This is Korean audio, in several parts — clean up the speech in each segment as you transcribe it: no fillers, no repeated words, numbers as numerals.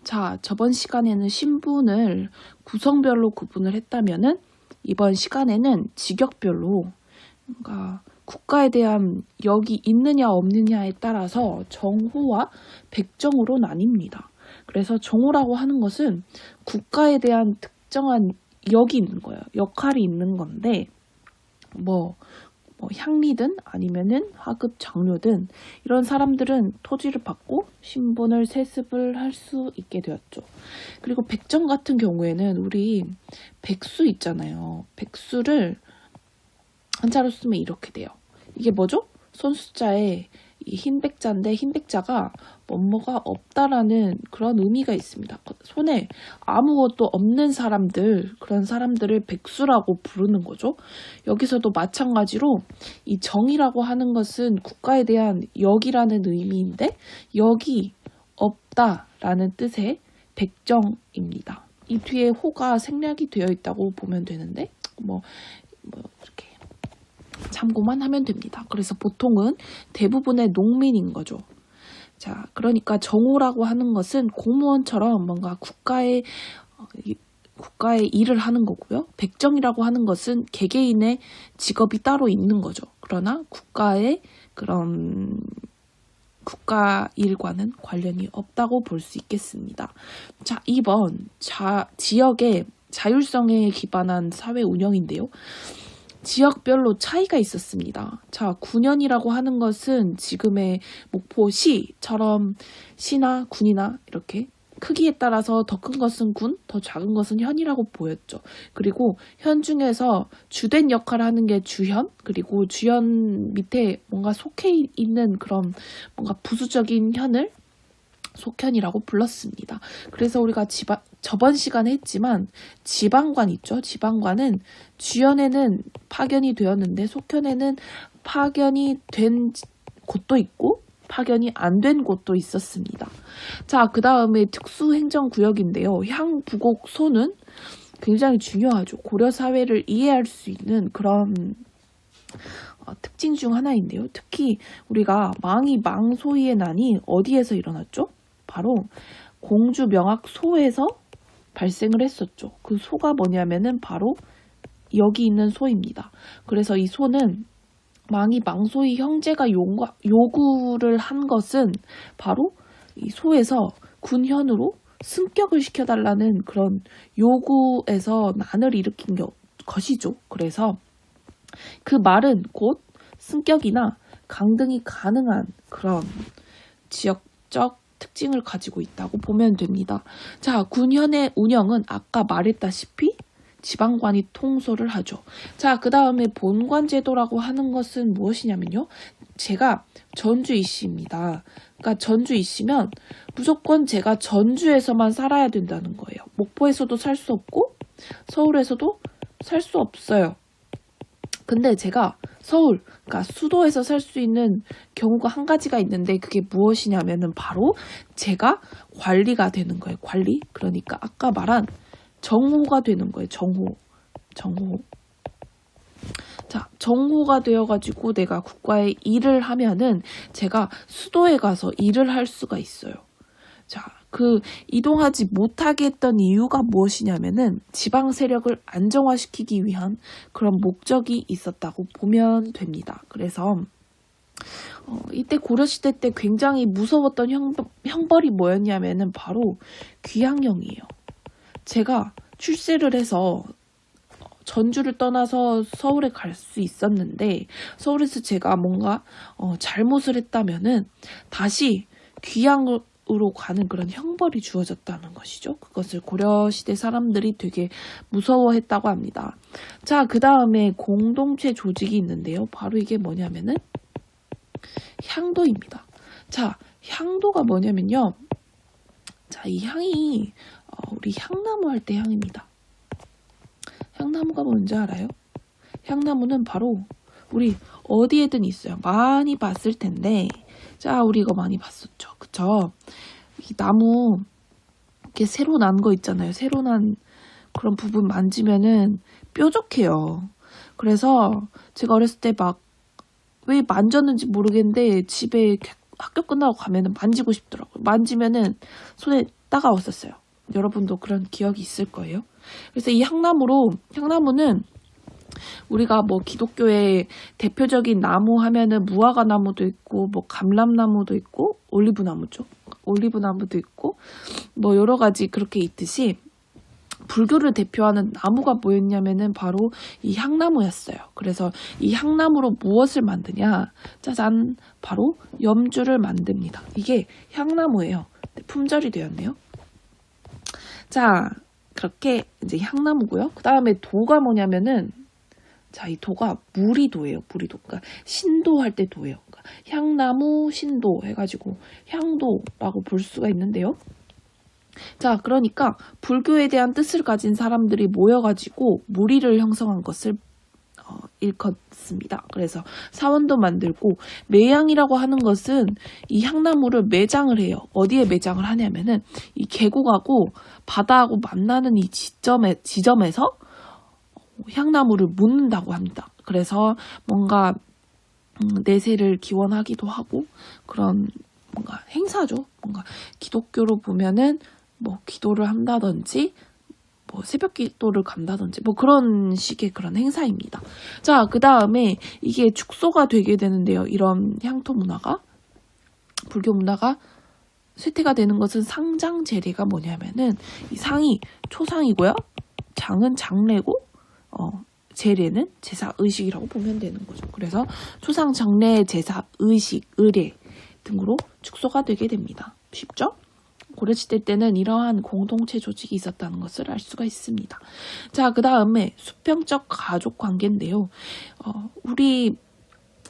자, 저번 시간에는 신분을 구성별로 구분을 했다면은 이번 시간에는 직역별로, 그러니까 국가에 대한 역이 있느냐 없느냐에 따라서 정호와 백정호로 나뉩니다. 그래서 정호라고 하는 것은 국가에 대한 특정한 역이 있는 거예요. 역할이 있는 건데 뭐 향리든 아니면은 하급 장료든 이런 사람들은 토지를 받고 신분을 세습을 할 수 있게 되었죠. 그리고 백정 같은 경우에는 우리 백수 있잖아요. 백수를 한자로 쓰면 이렇게 돼요. 이게 뭐죠? 손숫자에 이 흰백자인데 흰백자가 뭐뭐가 없다라는 그런 의미가 있습니다. 손에 아무것도 없는 사람들, 그런 사람들을 백수라고 부르는 거죠. 여기서도 마찬가지로 이 정이라고 하는 것은 국가에 대한 역이라는 의미인데 역이 없다라는 뜻의 백정입니다. 이 뒤에 호가 생략이 되어 있다고 보면 되는데 이렇게 참고만 하면 됩니다. 그래서 보통은 대부분의 농민인 거죠. 자, 그러니까 정호라고 하는 것은 공무원처럼 뭔가 국가의 일을 하는 거고요. 백정이라고 하는 것은 개개인의 직업이 따로 있는 거죠. 그러나 국가의 그런 국가 일과는 관련이 없다고 볼 수 있겠습니다. 자, 2번 지역의 자율성에 기반한 사회 운영인데요. 지역별로 차이가 있었습니다. 자, 군현이라고 하는 것은 지금의 목포시처럼 시나 군이나 이렇게 크기에 따라서 더 큰 것은 군, 더 작은 것은 현이라고 보였죠. 그리고 현 중에서 주된 역할을 하는 게 주현, 그리고 주현 밑에 뭔가 속해 있는 그런 뭔가 부수적인 현을 속현이라고 불렀습니다. 그래서 우리가 저번 시간에 했지만 지방관 있죠. 지방관은 주현에는 파견이 되었는데 속현에는 파견이 된 곳도 있고 파견이 안 된 곳도 있었습니다. 자, 그 다음에 특수행정구역인데요. 향부곡소는 굉장히 중요하죠. 고려사회를 이해할 수 있는 그런 특징 중 하나인데요. 특히 우리가 망이 망소이의 난이 어디에서 일어났죠? 바로 공주 명학소에서 발생을 했었죠. 그 소가 뭐냐면은 바로 여기 있는 소입니다. 그래서 이 소는 망이 망소의 형제가 요구를 한 것은 바로 이 소에서 군현으로 승격을 시켜달라는 그런 요구에서 난을 일으킨 것이죠. 그래서 그 말은 곧 승격이나 강등이 가능한 그런 지역적 특징을 가지고 있다고 보면 됩니다. 자, 군현의 운영은 아까 말했다시피 지방관이 통솔을 하죠. 자, 그 다음에 본관제도라고 하는 것은 무엇이냐면요. 제가 전주이씨입니다. 그러니까 전주이씨면 무조건 제가 전주에서만 살아야 된다는 거예요. 목포에서도 살 수 없고 서울에서도 살 수 없어요. 근데 제가 서울, 그러니까 수도에서 살 수 있는 경우가 한 가지가 있는데 그게 무엇이냐면은 바로 제가 관리가 되는 거예요. 관리. 그러니까 아까 말한 정호가 되는 거예요. 정호. 자, 정호가 되어가지고 내가 국가에 일을 하면은 제가 수도에 가서 일을 할 수가 있어요. 자, 그 이동하지 못하게 했던 이유가 무엇이냐면은 지방 세력을 안정화시키기 위한 그런 목적이 있었다고 보면 됩니다. 그래서 이때 고려시대 때 굉장히 무서웠던 형벌이 뭐였냐면은 바로 귀양령이에요. 제가 출세를 해서 전주를 떠나서 서울에 갈 수 있었는데 서울에서 제가 뭔가 잘못을 했다면은 다시 귀양으로 가는 그런 형벌이 주어졌다는 것이죠. 그것을 고려시대 사람들이 되게 무서워했다고 합니다. 자, 그 다음에 공동체 조직이 있는데요. 바로 이게 뭐냐면은 향도입니다. 자, 향도가 뭐냐면요. 자, 이 향이 우리 향나무 할 때 향입니다. 향나무가 뭔지 알아요? 향나무는 바로 우리 어디에든 있어요. 많이 봤을 텐데, 자, 우리 이거 많이 봤었죠. 그쵸? 이 나무 이렇게 새로 난 거 있잖아요. 새로 난 그런 부분 만지면은 뾰족해요. 그래서 제가 어렸을 때 막 왜 만졌는지 모르겠는데 집에 학교 끝나고 가면은 만지고 싶더라고요. 만지면은 손에 따가웠었어요. 여러분도 그런 기억이 있을 거예요. 그래서 이 향나무는 우리가 뭐 기독교의 대표적인 나무 하면은 무화과 나무도 있고 뭐 감람나무도 있고 올리브나무도 있고 뭐 여러 가지 그렇게 있듯이 불교를 대표하는 나무가 뭐였냐면은 바로 이 향나무였어요. 그래서 이 향나무로 무엇을 만드냐? 짜잔, 바로 염주를 만듭니다. 이게 향나무예요. 품절이 되었네요. 자, 그렇게 이제 향나무고요. 그 다음에 도가 뭐냐면은 자, 이 도가 무리도예요. 무리도. 그러니까 신도할 때 도예요. 그러니까 향나무 신도 해가지고 향도라고 볼 수가 있는데요. 자, 그러니까 불교에 대한 뜻을 가진 사람들이 모여가지고 무리를 형성한 것을 일컫습니다. 그래서 사원도 만들고 매양이라고 하는 것은 이 향나무를 매장을 해요. 어디에 매장을 하냐면은 이 계곡하고 바다하고 만나는 이 지점에서 향나무를 묻는다고 합니다. 그래서 뭔가 내세를 기원하기도 하고 그런 뭔가 행사죠. 뭔가 기독교로 보면은 뭐 기도를 한다든지 뭐 새벽 기도를 간다든지 뭐 그런 식의 그런 행사입니다. 자, 그 다음에 이게 축소가 되게 되는데요. 이런 향토 문화가 불교 문화가 쇠퇴가 되는 것은 상장 제례가 뭐냐면은 이 상이 초상이고요. 장은 장례고 제례는 제사 의식이라고 보면 되는 거죠. 그래서 초상 장례 제사 의식 의례 등으로 축소가 되게 됩니다. 쉽죠? 고려시대 때는 이러한 공동체 조직이 있었다는 것을 알 수가 있습니다. 자, 그 다음에 수평적 가족 관계인데요. 우리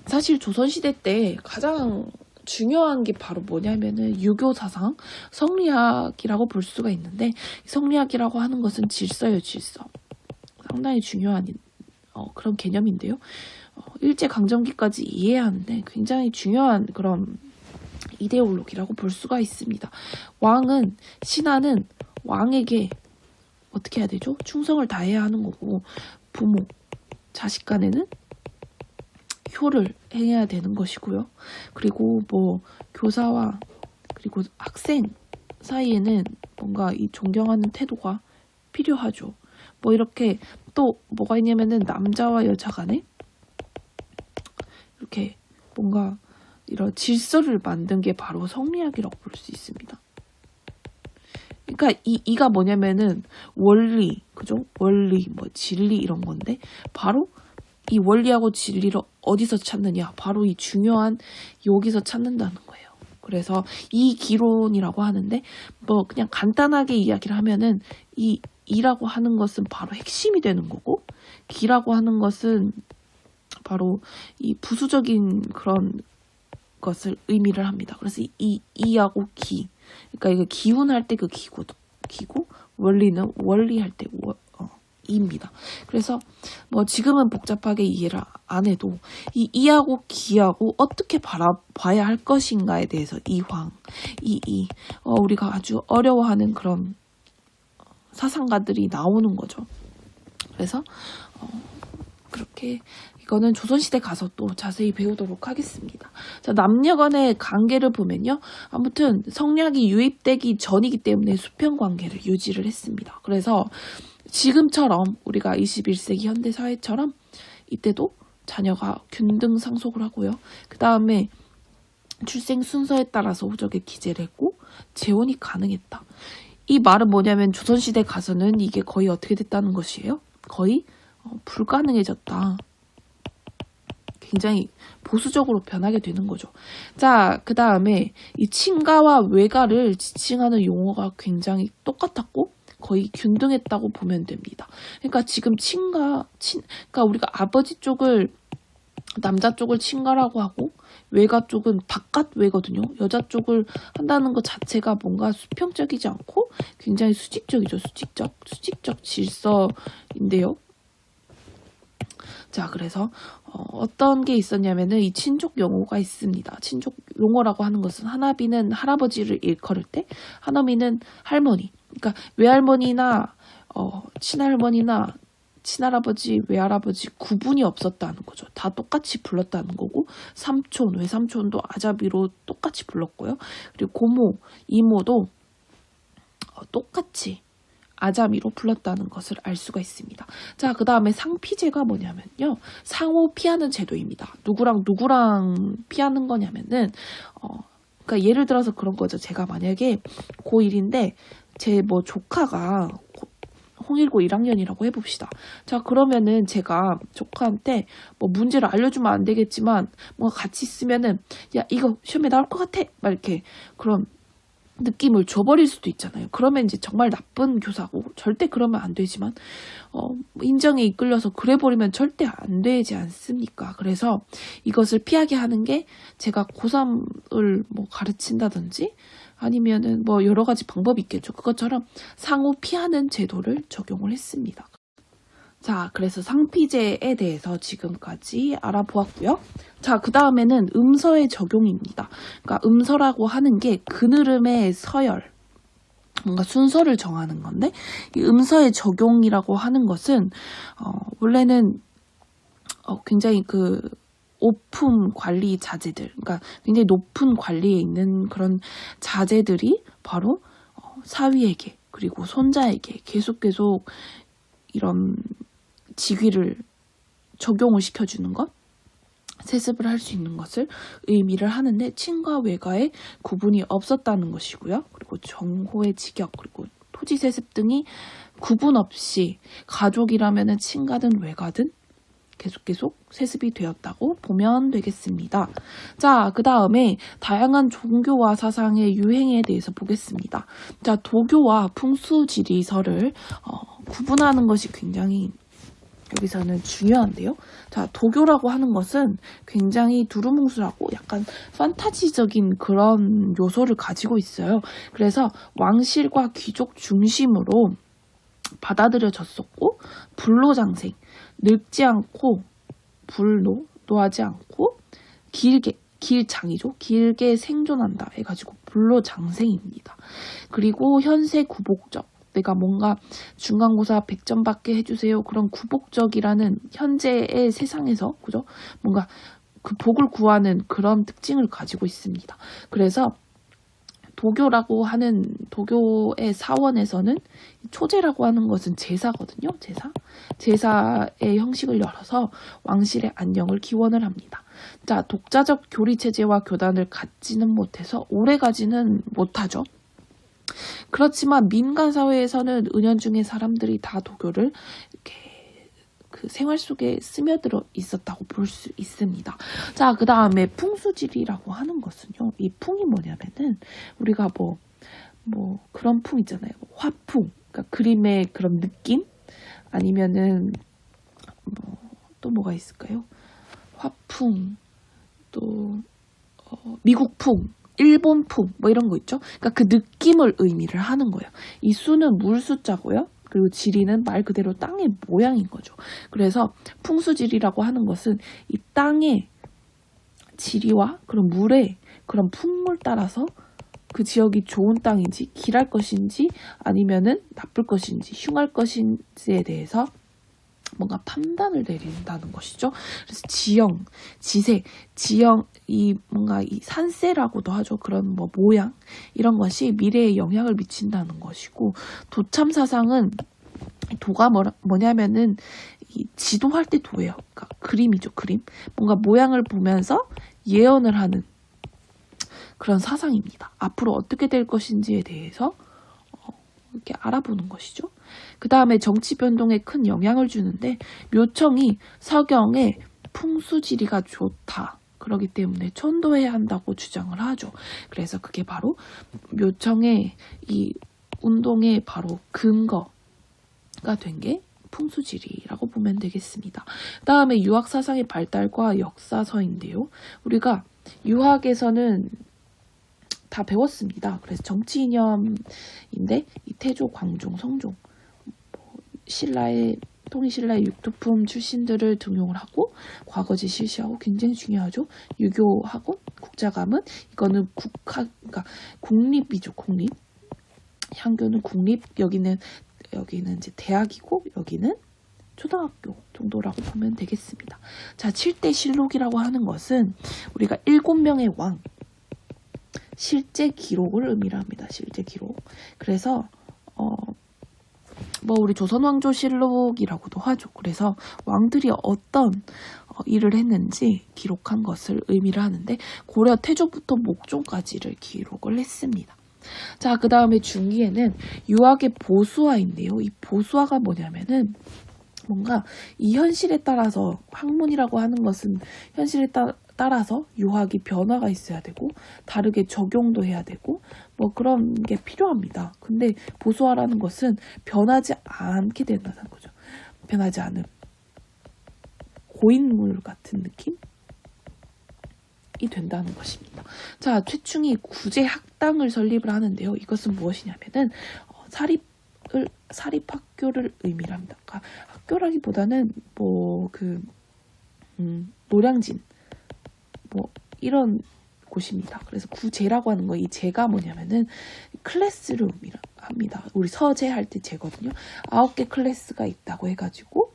사실 조선시대 때 가장 중요한 게 바로 뭐냐면은 유교 사상, 성리학이라고 볼 수가 있는데 성리학이라고 하는 것은 질서예요, 질서. 상당히 중요한 그런 개념인데요. 일제강점기까지 이해하는데 굉장히 중요한 그런 이데올로기라고 볼 수가 있습니다. 신하는 왕에게 어떻게 해야 되죠? 충성을 다해야 하는 거고 부모, 자식 간에는 효를 행해야 되는 것이고요. 그리고 뭐 교사와 그리고 학생 사이에는 뭔가 이 존경하는 태도가 필요하죠. 뭐 이렇게 또 뭐가 있냐면은 남자와 여자 간에 이렇게 뭔가 이런 질서를 만든 게 바로 성리학이라고 볼 수 있습니다. 그러니까 이가 뭐냐면은 원리, 그죠? 원리, 뭐 진리 이런 건데 바로 이 원리하고 진리를 어디서 찾느냐? 바로 이 중요한 여기서 찾는다는 거예요. 그래서 이 기론이라고 하는데 뭐 그냥 간단하게 이야기를 하면은 이라고 하는 것은 바로 핵심이 되는 거고 기라고 하는 것은 바로 이 부수적인 그런 것을 의미를 합니다. 그래서 이하고 기, 그러니까 이거 기운할 때 그 기고 원리는 원리할 때 이입니다. 그래서 뭐 지금은 복잡하게 이해를 안 해도 이하고 기하고 어떻게 봐야 할 것인가에 대해서 우리가 아주 어려워하는 그런 사상가들이 나오는 거죠. 그래서 그렇게 이거는 조선시대 가서 또 자세히 배우도록 하겠습니다. 자, 남녀간의 관계를 보면요. 아무튼 성리학이 유입되기 전이기 때문에 수평관계를 유지를 했습니다. 그래서 지금처럼 우리가 21세기 현대사회처럼 이때도 자녀가 균등상속을 하고요. 그 다음에 출생 순서에 따라서 호적에 기재를 했고 재혼이 가능했다. 이 말은 뭐냐면 조선시대 가서는 이게 거의 어떻게 됐다는 것이에요? 거의 불가능해졌다. 굉장히 보수적으로 변하게 되는 거죠. 자, 그 다음에 이 친가와 외가를 지칭하는 용어가 굉장히 똑같았고 거의 균등했다고 보면 됩니다. 그러니까 지금 그러니까 우리가 아버지 쪽을 남자 쪽을 친가라고 하고 외가 쪽은 바깥 외거든요. 여자 쪽을 한다는 것 자체가 뭔가 수평적이지 않고 굉장히 수직적이죠. 수직적 질서인데요. 자, 그래서 어떤 게 있었냐면은 이 친족 용어가 있습니다. 친족 용어라고 하는 것은 하나비는 할아버지를 일컬을 때, 하나미는 할머니. 그러니까 외할머니나 친할머니나 친할아버지, 외할아버지 구분이 없었다는 거죠. 다 똑같이 불렀다는 거고 삼촌, 외삼촌도 아자비로 똑같이 불렀고요. 그리고 고모, 이모도 똑같이 아자미로 불렀다는 것을 알 수가 있습니다. 자, 그 다음에 상피제가 뭐냐면요. 상호 피하는 제도입니다. 누구랑 피하는 거냐면은, 그러니까 예를 들어서 그런 거죠. 제가 만약에 고1인데, 제 뭐 조카가 홍일고 1학년이라고 해봅시다. 자, 그러면은 제가 조카한테 뭐 문제를 알려주면 안 되겠지만, 뭐 같이 있으면은, 야, 이거 시험에 나올 것 같아! 막 이렇게, 그런 느낌을 줘버릴 수도 있잖아요. 그러면 이제 정말 나쁜 교사고 절대 그러면 안 되지만 인정에 이끌려서 그래버리면 절대 안 되지 않습니까? 그래서 이것을 피하게 하는 게 제가 고3을 뭐 가르친다든지 아니면은 뭐 여러 가지 방법이 있겠죠. 그것처럼 상호 피하는 제도를 적용을 했습니다. 자, 그래서 상피제에 대해서 지금까지 알아보았고요. 자, 그 다음에는 음서의 적용입니다. 그러니까 음서라고 하는 게 그늘음의 서열, 뭔가 순서를 정하는 건데, 이 음서의 적용이라고 하는 것은 원래는 굉장히 그 오품 관리 자재들, 그러니까 굉장히 높은 관리에 있는 그런 자재들이 바로 사위에게 그리고 손자에게 계속 이런 직위를 적용을 시켜주는 것, 세습을 할 수 있는 것을 의미를 하는데 친과 외가의 구분이 없었다는 것이고요. 그리고 정호의 직역, 그리고 토지 세습 등이 구분 없이 가족이라면 친가든 외가든 계속 세습이 되었다고 보면 되겠습니다. 자, 그 다음에 다양한 종교와 사상의 유행에 대해서 보겠습니다. 자, 도교와 풍수지리설을 구분하는 것이 굉장히 여기서는 중요한데요. 자, 도교라고 하는 것은 굉장히 두루뭉술하고 약간 판타지적인 그런 요소를 가지고 있어요. 그래서 왕실과 귀족 중심으로 받아들여졌었고, 불로장생, 늙지 않고 노하지 않고 길장이죠. 길게 생존한다 해가지고 불로장생입니다. 그리고 현세 구복적, 내가 뭔가 중간고사 100점 받게 해주세요. 그런 구복적이라는 현재의 세상에서 그죠? 뭔가 그 복을 구하는 그런 특징을 가지고 있습니다. 그래서 도교라고 하는 도교의 사원에서는 초제라고 하는 것은 제사거든요. 제사의 형식을 열어서 왕실의 안녕을 기원을 합니다. 자, 독자적 교리체제와 교단을 갖지는 못해서 오래가지는 못하죠. 그렇지만 민간 사회에서는 은연중에 사람들이 다 도교를 이렇게 그 생활 속에 스며들어 있었다고 볼 수 있습니다. 자, 그 다음에 풍수지리라고 하는 것은요. 이 풍이 뭐냐면은 우리가 뭐 그런 풍 있잖아요. 화풍, 그러니까 그림의 그런 느낌, 아니면은 또 뭐가 있을까요? 화풍, 또 미국풍, 일본풍 뭐 이런 거 있죠. 그러니까 그 느낌을 의미를 하는 거예요. 이 수는 물 숫자고요. 그리고 지리는 말 그대로 땅의 모양인 거죠. 그래서 풍수지리라고 하는 것은 이 땅의 지리와 그런 물의 그런 풍물 따라서 그 지역이 좋은 땅인지 길할 것인지 아니면은 나쁠 것인지 흉할 것인지에 대해서 뭔가 판단을 내린다는 것이죠. 그래서 지형, 지색, 이 뭔가 이 산세라고도 하죠. 그런 뭐 모양 이런 것이 미래에 영향을 미친다는 것이고, 도참 사상은 도가 뭐냐면은 이 지도할 때 도예요. 그러니까 그림이죠, 그림. 뭔가 모양을 보면서 예언을 하는 그런 사상입니다. 앞으로 어떻게 될 것인지에 대해서 이렇게 알아보는 것이죠. 그 다음에 정치 변동에 큰 영향을 주는데 묘청이 서경에 풍수지리가 좋다. 그렇기 때문에 천도해야 한다고 주장을 하죠. 그래서 그게 바로 묘청의 이 운동의 바로 근거가 된 게 풍수지리라고 보면 되겠습니다. 그 다음에 유학사상의 발달과 역사서인데요. 우리가 유학에서는 다 배웠습니다. 그래서 정치 이념인데 이 태조, 광종, 성종, 통일신라의 육두품 출신들을 등용을 하고 과거지 실시하고 굉장히 중요하죠. 유교하고 국자감은 이거는 그러니까 국립이죠. 국립. 향교는 국립, 여기는 이제 대학이고 여기는 초등학교 정도라고 보면 되겠습니다. 자, 7대 실록이라고 하는 것은 우리가 7명의 왕 실제 기록을 의미합니다. 실제 기록. 그래서 뭐 우리 조선왕조실록이라고도 하죠. 그래서 왕들이 어떤 일을 했는지 기록한 것을 의미를 하는데 고려 태조부터 목종까지를 기록을 했습니다. 자, 그 다음에 중기에는 유학의 보수화인데요. 이 보수화가 뭐냐면은 뭔가 이 현실에 따라서 학문이라고 하는 것은 현실에 따라서 유학이 변화가 있어야 되고 다르게 적용도 해야 되고 뭐 그런 게 필요합니다. 근데 보수화라는 것은 변하지 않게 된다는 거죠. 변하지 않은 고인물 같은 느낌이 된다는 것입니다. 자, 최충이 구제학당을 설립을 하는데요. 이것은 무엇이냐면은 사립학교를 의미를 합니다. 그러니까 학교라기보다는 노량진 뭐 이런 곳입니다. 그래서 구제라고 하는 거, 이 제가 뭐냐면은 클래스를 의미를 합니다. 우리 서재 할 때 제거든요. 9개 클래스가 있다고 해가지고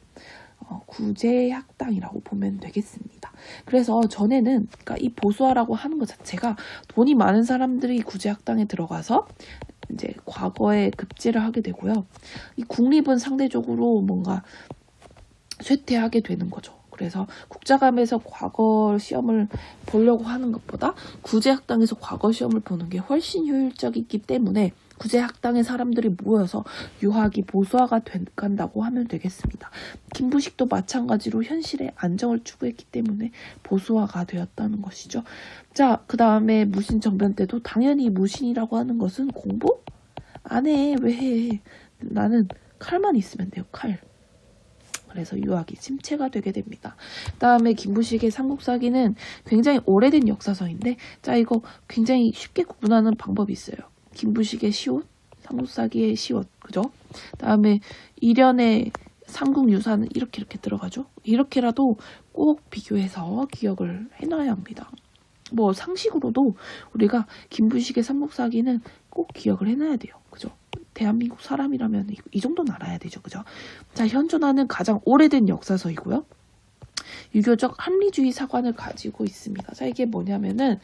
구제학당이라고 보면 되겠습니다. 그래서 전에는 그러니까 이 보수화라고 하는 것 자체가 돈이 많은 사람들이 구제학당에 들어가서 이제 과거에 급제를 하게 되고요. 이 국립은 상대적으로 뭔가 쇠퇴하게 되는 거죠. 그래서 국자감에서 과거 시험을 보려고 하는 것보다 구제학당에서 과거 시험을 보는 게 훨씬 효율적이기 때문에 구제학당에 사람들이 모여서 유학이 보수화가 간다고 하면 되겠습니다. 김부식도 마찬가지로 현실의 안정을 추구했기 때문에 보수화가 되었다는 것이죠. 자, 그 다음에 무신정변 때도 당연히 무신이라고 하는 것은 공부? 안 해. 왜 해? 나는 칼만 있으면 돼요. 칼. 그래서 유학이 침체가 되게 됩니다. 그 다음에 김부식의 삼국사기는 굉장히 오래된 역사서인데 자, 이거 굉장히 쉽게 구분하는 방법이 있어요. 김부식의 시옷, 삼국사기의 시옷, 그죠? 그 다음에 이련의 삼국유사는 이렇게 들어가죠. 이렇게라도 꼭 비교해서 기억을 해놔야 합니다. 뭐 상식으로도 우리가 김부식의 삼국사기는 꼭 기억을 해놔야 돼요. 그죠? 대한민국 사람이라면 이 정도는 알아야 되죠. 그죠? 자, 현존하는 가장 오래된 역사서이고요. 유교적 합리주의 사관을 가지고 있습니다. 자, 이게 뭐냐면은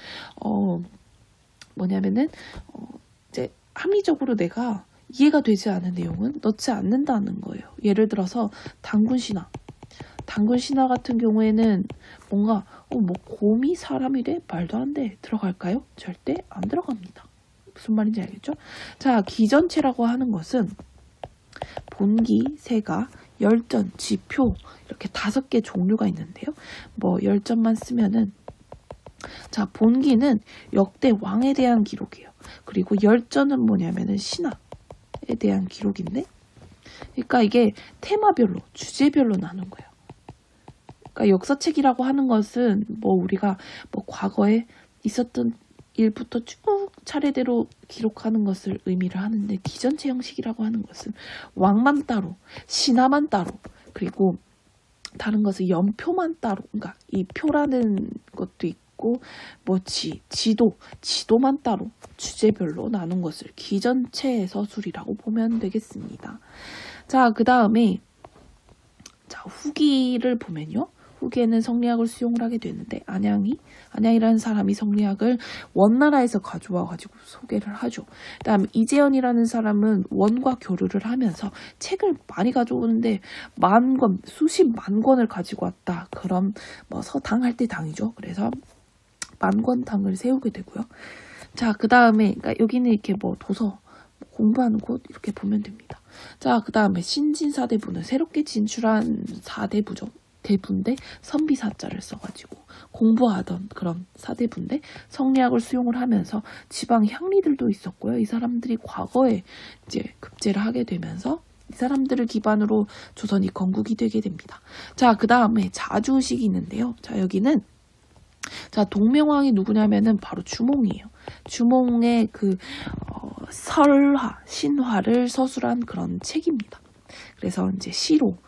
이제 합리적으로 내가 이해가 되지 않은 내용은 넣지 않는다는 거예요. 예를 들어서 당군신화 같은 경우에는 뭔가 곰이 사람이래? 말도 안 돼. 들어갈까요? 절대 안 들어갑니다. 무슨 말인지 알겠죠? 자, 기전체라고 하는 것은 본기, 세가, 열전, 지표 이렇게 5개 종류가 있는데요. 뭐 열전만 쓰면은 자, 본기는 역대 왕에 대한 기록이에요. 그리고 열전은 뭐냐면은 신화에 대한 기록인데 그러니까 이게 테마별로, 주제별로 나눈 거예요. 그러니까 역사책이라고 하는 것은 뭐 우리가 뭐 과거에 있었던 일부터 쭉 차례대로 기록하는 것을 의미를 하는데 기전체 형식이라고 하는 것은 왕만 따로, 신하만 따로, 그리고 다른 것은 연표만 따로, 그러니까 이 표라는 것도 있고 뭐 지도만 따로 주제별로 나눈 것을 기전체 서술이라고 보면 되겠습니다. 자, 그 다음에 자, 후기를 보면요. 후기에는 성리학을 수용을 하게 되는데 안양이라는 사람이 성리학을 원나라에서 가져와가지고 소개를 하죠. 그다음 이재현이라는 사람은 원과 교류를 하면서 책을 많이 가져오는데 수십만 권을 가지고 왔다. 그럼 뭐 서당할 때 당이죠. 그래서 만권당을 세우게 되고요. 자, 그 다음에 그러니까 여기는 이렇게 뭐 도서 공부하는 곳 이렇게 보면 됩니다. 자, 그 다음에 신진사대부는 새롭게 진출한 사대부죠. 대부인데 선비사자를 써가지고 공부하던 그런 사대부인데 성리학을 수용을 하면서 지방 향리들도 있었고요. 이 사람들이 과거에 이제 급제를 하게 되면서 이 사람들을 기반으로 조선이 건국이 되게 됩니다. 자, 그 다음에 자주의식이 있는데요. 자, 여기는 자, 동명왕이 누구냐면은 바로 주몽이에요. 주몽의 그 설화, 신화를 서술한 그런 책입니다. 그래서 이제 시로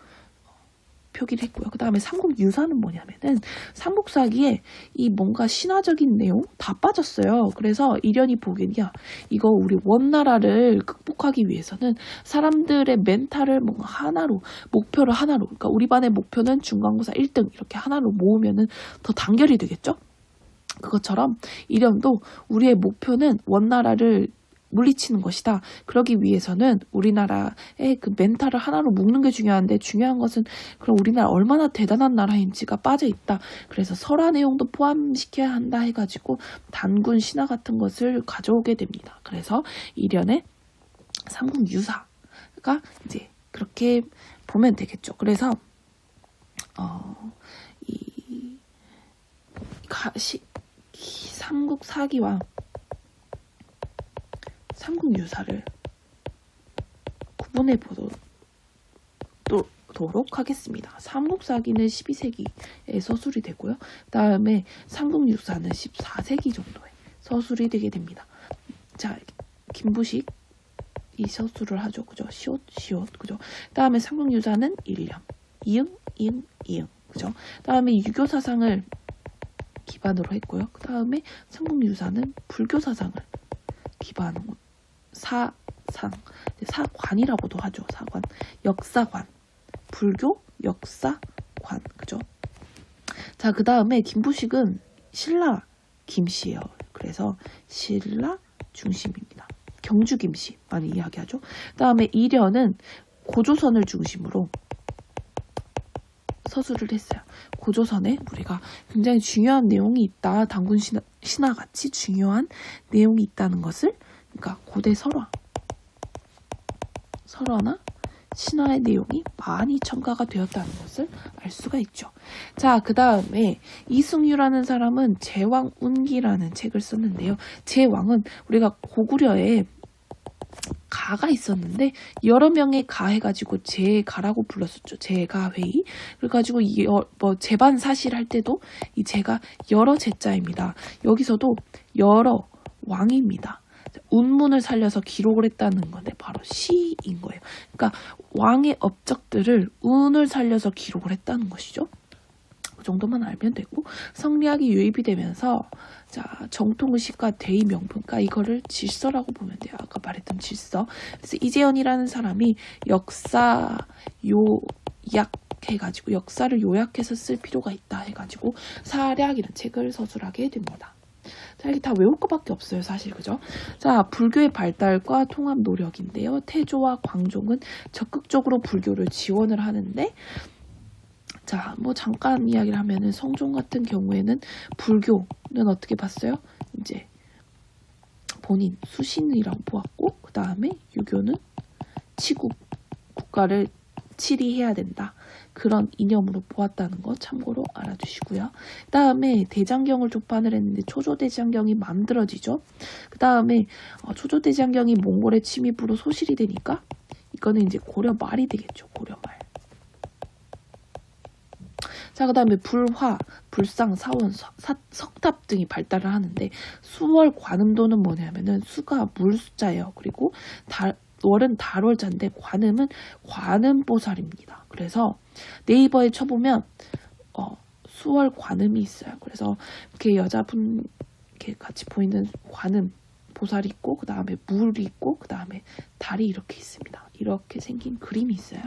표기를 했고요. 그 다음에 삼국유사는 뭐냐면은 삼국사기에 이 뭔가 신화적인 내용 다 빠졌어요. 그래서 이련이 보기에야 이거 우리 원나라를 극복하기 위해서는 사람들의 멘탈을 뭔가 목표를 하나로, 그러니까 우리 반의 목표는 중간고사 1등 이렇게 하나로 모으면은 더 단결이 되겠죠? 그것처럼 이련도 우리의 목표는 원나라를 물리치는 것이다. 그러기 위해서는 우리나라의 그 멘탈을 하나로 묶는 게 중요한데 중요한 것은 그럼 우리나라 얼마나 대단한 나라인지가 빠져 있다. 그래서 설화 내용도 포함시켜야 한다 해가지고 단군 신화 같은 것을 가져오게 됩니다. 그래서 이련의 삼국유사가 이제 그렇게 보면 되겠죠. 그래서 이 삼국사기와 삼국유사를 구분해 보도록 하겠습니다. 삼국사기는 12세기에 서술이 되고요. 다음에 삼국유사는 14세기 정도에 서술이 되게 됩니다. 자, 김부식 이 서술을 하죠. 그죠? 시옷. 그죠? 다음에 삼국유사는 일령, 이응. 그죠? 다음에 유교 사상을 기반으로 했고요. 그 다음에 삼국유사는 불교 사상을 기반으로 사관이라고도 하죠. 사관, 역사관, 불교 역사관, 그죠? 자, 그 다음에 김부식은 신라 김씨예요. 그래서 신라 중심입니다. 경주 김씨 많이 이야기하죠. 그 다음에 이련은 고조선을 중심으로 서술을 했어요. 고조선에 우리가 굉장히 중요한 내용이 있다. 단군 신화같이 중요한 내용이 있다는 것을, 그러니까 고대 설화나 신화의 내용이 많이 첨가가 되었다는 것을 알 수가 있죠. 자, 그 다음에 이승유라는 사람은 제왕운기라는 책을 썼는데요. 제왕은 우리가 고구려에 가가 있었는데 여러 명의 가 해가지고 제가라고 불렀었죠. 제가회의. 그래가지고 제반 사실 할 때도 이 제가 여러 제자입니다. 여기서도 여러 왕입니다. 운문을 살려서 기록을 했다는 건데 바로 시인 거예요. 그러니까 왕의 업적들을 운을 살려서 기록을 했다는 것이죠. 그 정도만 알면 되고, 성리학이 유입이 되면서 자, 정통의식과 대의명분과 이거를 질서라고 보면 돼요. 아까 말했던 질서. 그래서 이재현이라는 사람이 역사 요약해가지고 역사를 요약해서 쓸 필요가 있다 해가지고 사략이라는 책을 서술하게 됩니다. 자, 이게 다 외울 것밖에 없어요, 사실. 그죠? 자, 불교의 발달과 통합 노력인데요. 태조와 광종은 적극적으로 불교를 지원을 하는데, 자, 뭐 잠깐 이야기를 하면은 성종 같은 경우에는 불교는 어떻게 봤어요? 이제 본인 수신이라고 보았고, 그 다음에 유교는 국가를 치리해야 된다. 그런 이념으로 보았다는 거 참고로 알아두시고요. 그 다음에 대장경을 조판을 했는데 초조대장경이 만들어지죠. 그 다음에 초조대장경이 몽골의 침입으로 소실이 되니까 이거는 이제 고려 말이 되겠죠. 고려 말. 자, 그 다음에 불화, 불상, 사원, 석탑 등이 발달을 하는데 수월 관음도는 뭐냐면은 수가 물 숫자예요. 그리고 월은 달월자인데 관음은 관음보살입니다. 그래서 네이버에 쳐보면 수월 관음이 있어요. 그래서 이렇게 여자분 이렇게 같이 보이는 관음 보살이 있고, 그 다음에 물이 있고, 그 다음에 달이 이렇게 있습니다. 이렇게 생긴 그림이 있어요.